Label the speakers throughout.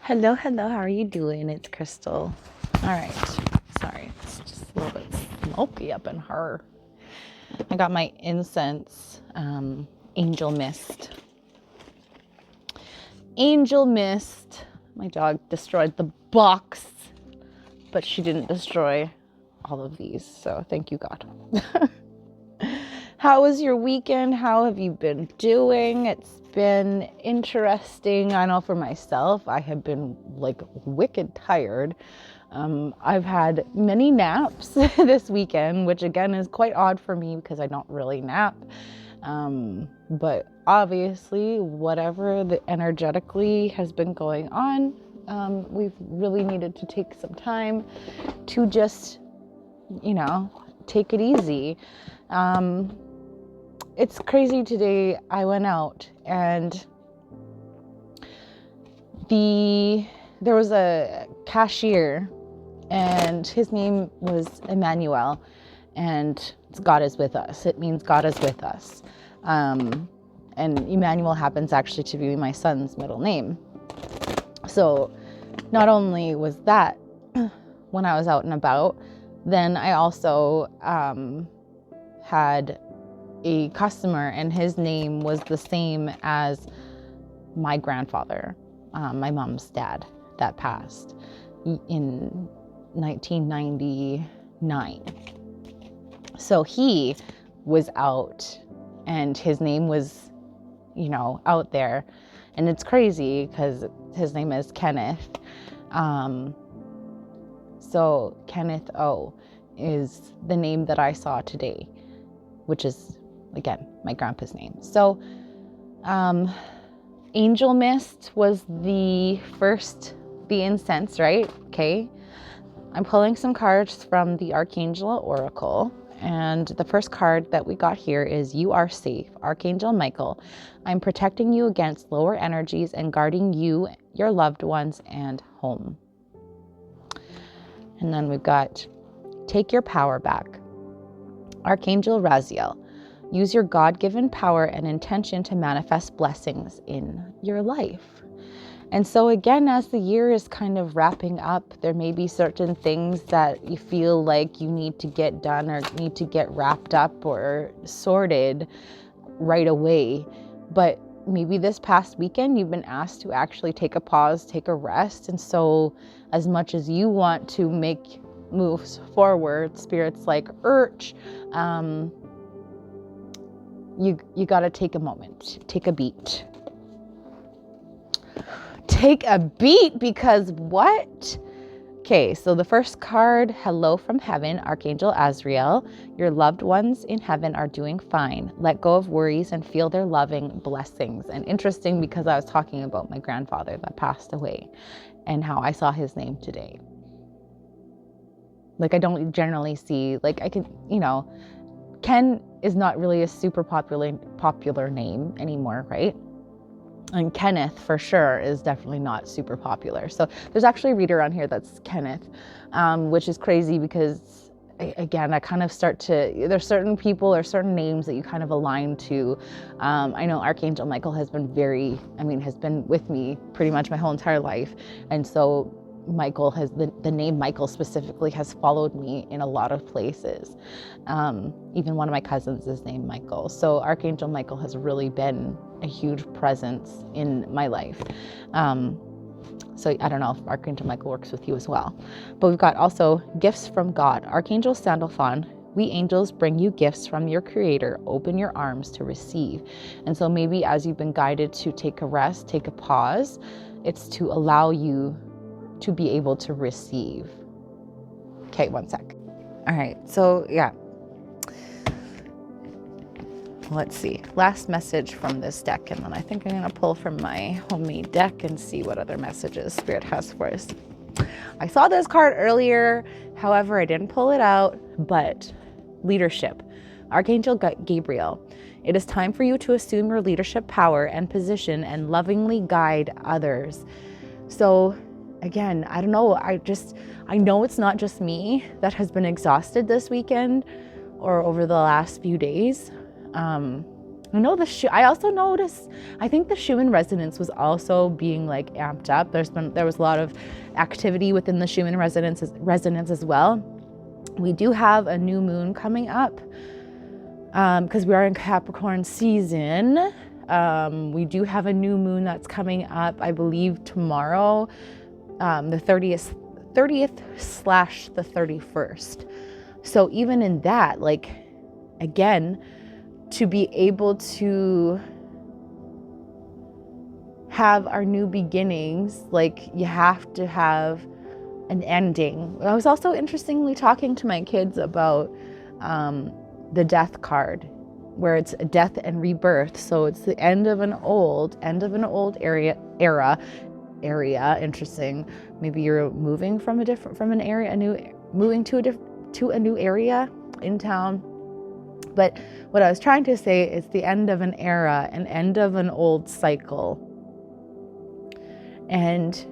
Speaker 1: Hello, hello. How are you doing? It's Crystal. All right. Sorry, it's just a little bit smoky up in her. I got my incense, angel mist. Angel mist. My dog destroyed the box, but she didn't destroy all of these. So thank you, God. How was your weekend? How have you been doing? It's been interesting. I know for myself, I have been like wicked tired. I've had many naps this weekend, which again is quite odd for me because I don't really nap. But obviously, whatever the energetically has been going on, we've really needed to take some time to just, take it easy. It's crazy today. I went out and there was a cashier and his name was Emmanuel, and it's God is with us. It means God is with us. And Emmanuel happens actually to be my son's middle name. So not only was that when I was out and about, then I also had a customer and his name was the same as my grandfather, my mom's dad that passed in 1999. So he was out and his name was, out there. And it's crazy because his name is Kenneth. So Kenneth O is the name that I saw today, which is, again, my grandpa's name. So angel mist was the incense, right? Okay. I'm pulling some cards from the Archangel Oracle. And the first card that we got here is You Are Safe, Archangel Michael. I'm protecting you against lower energies and guarding you, your loved ones, and home. And then we've got Take Your Power Back, Archangel Raziel. Use your God-given power and intention to manifest blessings in your life. And so again, as the year is kind of wrapping up, there may be certain things that you feel like you need to get done or need to get wrapped up or sorted right away. But maybe this past weekend, you've been asked to actually take a pause, take a rest. And so as much as you want to make moves forward, spirits like urge, you got to take a moment, take a beat. Take a beat because what? Okay, so the first card, Hello from Heaven, Archangel Azrael. Your loved ones in heaven are doing fine. Let go of worries and feel their loving blessings. And interesting because I was talking about my grandfather that passed away and how I saw his name today. Like I don't generally see, like I can, Ken is not really a super popular name anymore, right? And Kenneth for sure is definitely not super popular. So there's actually a reader on here that's Kenneth, which is crazy because again, I kind of there's certain people or certain names that you kind of align to. I know Archangel Michael has been with me pretty much my whole entire life. And so Michael has the name Michael specifically has followed me in a lot of places. Even one of my cousins is named Michael. So Archangel Michael has really been a huge presence in my life. So I don't know if Archangel Michael works with you as well. But we've got also gifts from God. Archangel Sandalphon, we angels bring you gifts from your creator. Open your arms to receive. And so maybe as you've been guided to take a rest, take a pause, it's to allow you to be able to receive. Okay, one sec. All right, so yeah. Let's see, last message from this deck, and then I think I'm gonna pull from my homemade deck and see what other messages Spirit has for us. I saw this card earlier, however, I didn't pull it out, but leadership. Archangel Gabriel, it is time for you to assume your leadership power and position and lovingly guide others. So again, I don't know, I know it's not just me that has been exhausted this weekend or over the last few days. I also noticed, I think the Schumann resonance was also being like amped up. There was a lot of activity within the Schumann resonance as well. We do have a new moon coming up because we are in Capricorn season. We do have a new moon that's coming up, I believe tomorrow, the 30th / the 31st. So even in that, like, again, to be able to have our new beginnings, like, you have to have an ending. I was also interestingly talking to my kids about the death card, where it's a death and rebirth. So it's the end of an old era. Interesting. Maybe you're moving from an area, moving to a new area in town. But what I was trying to say is the end of an era, an end of an old cycle. And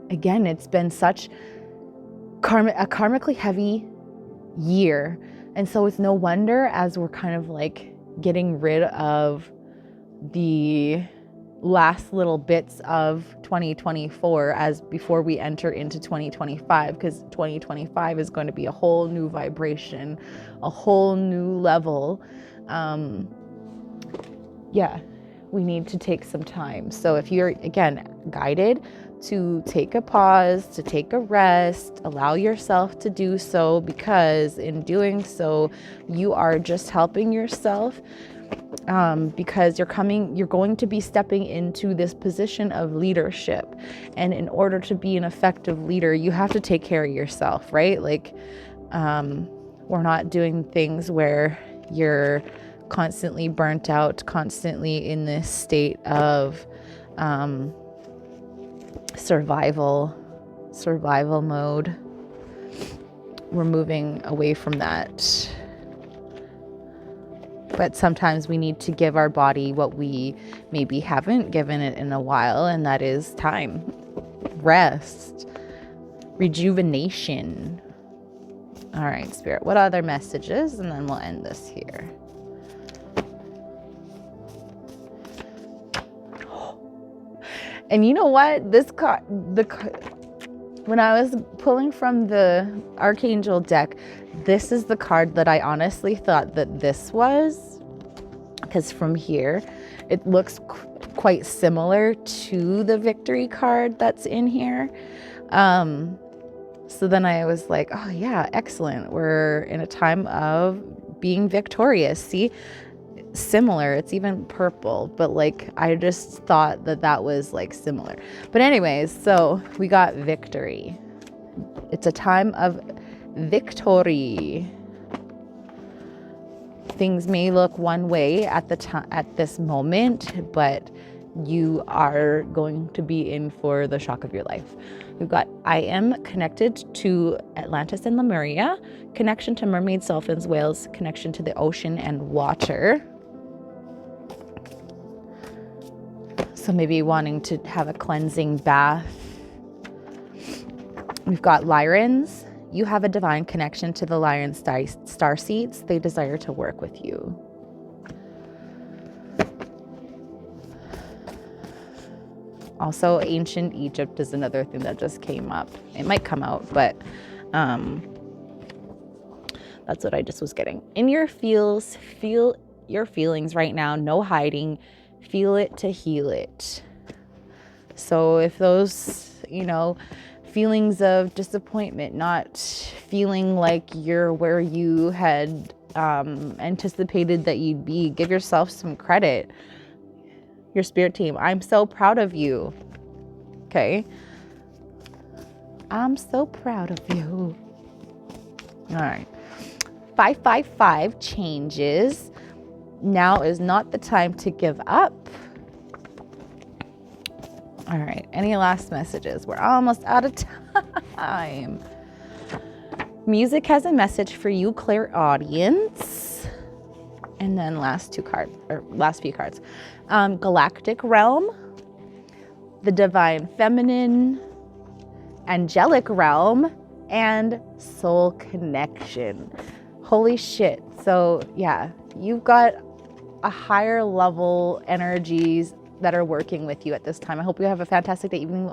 Speaker 1: again, it's been such a karmically heavy year. And so it's no wonder, as we're kind of like getting rid of the last little bits of 2024 as before we enter into 2025, because 2025 is going to be a whole new vibration, a whole new level. We need to take some time. So if you're, again, guided to take a pause, to take a rest, allow yourself to do so, because in doing so, you are just helping yourself. Because you're going to be stepping into this position of leadership. And in order to be an effective leader, you have to take care of yourself, right? Like, we're not doing things where you're constantly burnt out, constantly in this state of survival mode. We're moving away from that. But sometimes we need to give our body what we maybe haven't given it in a while, and that is time, rest, rejuvenation. All right, Spirit, what other messages? And then we'll end this here. And you know what? When I was pulling from the Archangel deck, this is the card that I honestly thought that this was, because from here, it looks quite similar to the Victory card that's in here. So then I was like, oh yeah, excellent. We're in a time of being victorious. See? Similar. It's even purple, but like I just thought that was like similar. But anyways, so we got victory. It's a time of victory. Things may look one way at this moment, but you are going to be in for the shock of your life. We've got I am connected to Atlantis and Lemuria, connection to mermaids, dolphins, whales, connection to the ocean and water. So maybe wanting to have a cleansing bath. We've got Lyrans. You have a divine connection to the Lyran star seeds. They desire to work with you. Also, ancient Egypt is another thing that just came up. It might come out, but that's what I just was getting. In your feels, feel your feelings right now. No hiding. Feel it to heal it. So if those, feelings of disappointment, not feeling like you're where you had anticipated that you'd be, give yourself some credit. Your spirit team, I'm so proud of you. Okay? I'm so proud of you. All right. 555 changes. Now is not the time to give up. All right. Any last messages? We're almost out of time. Music has a message for you, clairaudience. And then last few cards. Galactic realm, the divine feminine, angelic realm, and soul connection. Holy shit. So yeah, you've got a higher level energies that are working with you at this time. I hope you have a fantastic day, evening.